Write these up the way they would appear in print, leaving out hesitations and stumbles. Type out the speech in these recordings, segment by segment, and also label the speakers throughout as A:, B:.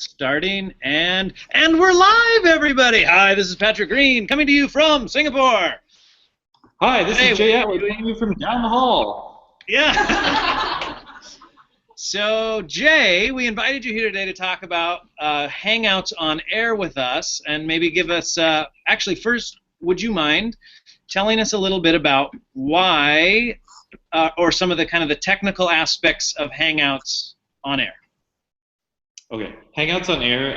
A: Starting and we're live, everybody. Hi, this is Patrick Green coming to you from Singapore.
B: Hi, this is Jay Atwood coming to you from down the hall.
A: Yeah. So, Jay, we invited you here today to talk about Hangouts on air with us, and maybe give us. Actually, first, would you mind telling us a little bit about why, or some of the kind of the technical aspects of Hangouts on air?
B: Okay, Hangouts on Air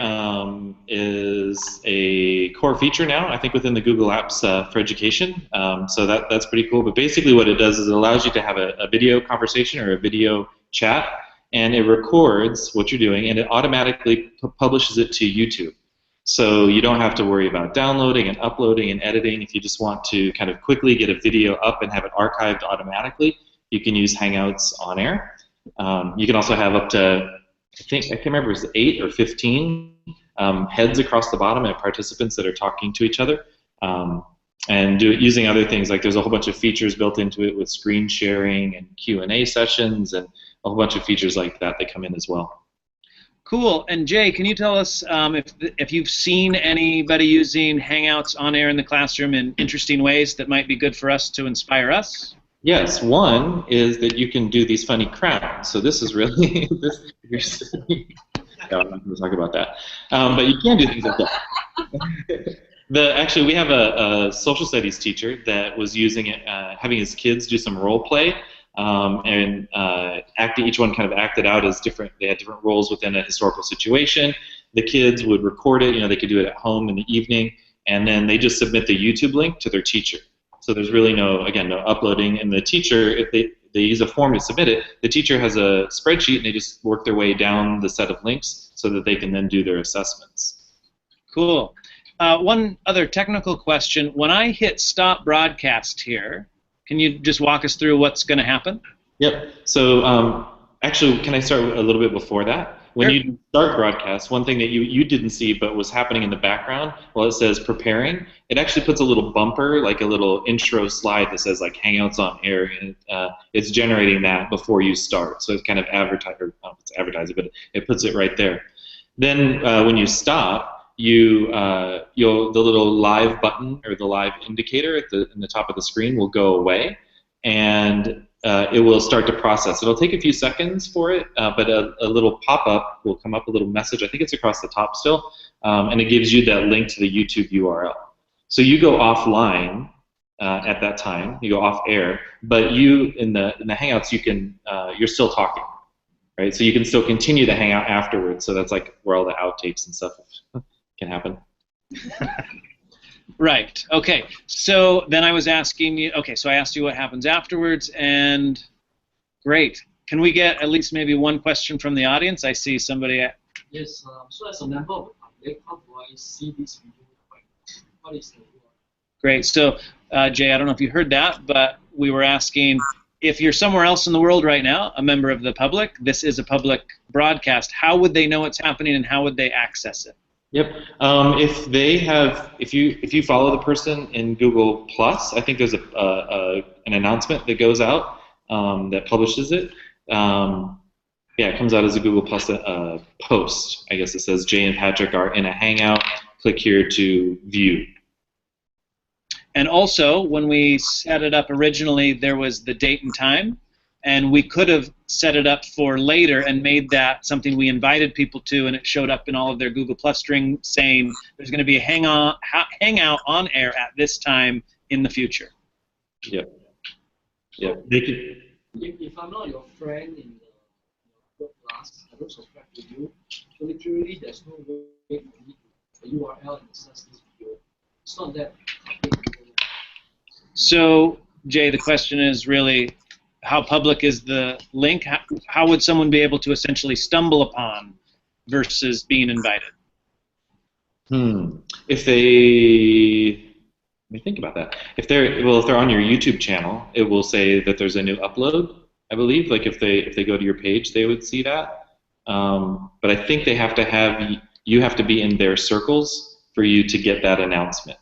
B: is a core feature now, I think, within the Google Apps for education. So that's pretty cool. But basically what it does is it allows you to have a video conversation or a video chat, and it records what you're doing, and it automatically publishes it to YouTube. So you don't have to worry about downloading and uploading and editing. If you just want to kind of quickly get a video up and have it archived automatically, you can use Hangouts on Air. You can also have up to, I can't remember if it was 8 or 15 heads across the bottom and participants that are talking to each other, and do it using other things. Like there's a whole bunch of features built into it with screen sharing and Q&A sessions and a whole bunch of features like that come in as well.
A: Cool. And Jay, can you tell us if you've seen anybody using Hangouts on air in the classroom in interesting ways that might be good for us to inspire us?
B: Yes, one is that you can do these funny crowns. So this is really, I'm not going to talk about that. But you can do things like that. Actually, we have a social studies teacher that was using it, having his kids do some role play, and each one kind of acted out as different. They had different roles within a historical situation. The kids would record it. They could do it at home in the evening, and then they just submit the YouTube link to their teacher. So there's really no uploading, and the teacher, if they use a form to submit it, the teacher has a spreadsheet and they just work their way down the set of links so that they can then do their assessments.
A: Cool. One other technical question. When I hit stop broadcast here, can you just walk us through what's going to happen?
B: Yep. So actually, can I start a little bit before that? When you start broadcast, one thing that you didn't see but was happening in the background, while it says preparing, it actually puts a little bumper, like a little intro slide that says like Hangouts on Air, and it's generating that before you start. So it's kind of advertising, but it puts it right there. Then when you stop, the little live button or the live indicator in the top of the screen will go away, and it will start to process. It'll take a few seconds for it, but a little pop-up will come up, a little message. I think it's across the top still, and it gives you that link to the YouTube URL. So you go offline at that time. You go off air, but you in the Hangouts you're still talking, right? So you can still continue the Hangout afterwards. So that's like where all the outtakes and stuff can happen.
A: Right. Okay. So then I was asking you. Okay. So I asked you what happens afterwards, and great. Can we get at least maybe one question from the audience? I see somebody.
C: Yes. So as a member of the public, how do I see this video? What is the URL?
A: Great. So Jay, I don't know if you heard that, but we were asking if you're somewhere else in the world right now, a member of the public. This is a public broadcast. How would they know what's happening, and how would they access it?
B: Yep. If you follow the person in Google Plus, I think there's an announcement that goes out that publishes it. It comes out as a Google Plus post. I guess it says Jay and Patrick are in a Hangout. Click here to view.
A: And also, when we set it up originally, there was the date and time. And we could have set it up for later and made that something we invited people to, and it showed up in all of their Google Plus string saying there's going to be a Hangout on air at this time in the future.
B: Yep. Yep.
C: If I'm not your friend in the class, I don't subscribe to you. So literally, there's no way for me to the URL and access this video. It's not that.
A: So, Jay, the question is really, how public is the link? How would someone be able to essentially stumble upon versus being invited?
B: If they, let me think about that. If they're on your YouTube channel, it will say that there's a new upload. I believe, like if they go to your page, they would see that. But I think they have to you have to be in their circles for you to get that announcement.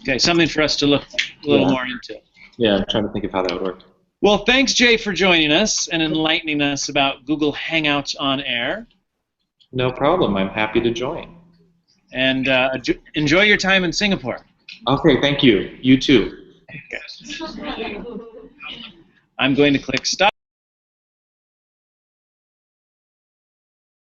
A: Okay, something for us to look a little more into.
B: Yeah, I'm trying to think of how that would work.
A: Well, thanks, Jay, for joining us and enlightening us about Google Hangouts on Air.
B: No problem. I'm happy to join.
A: And enjoy your time in Singapore.
B: Okay, thank you. You too.
A: I'm going to click stop.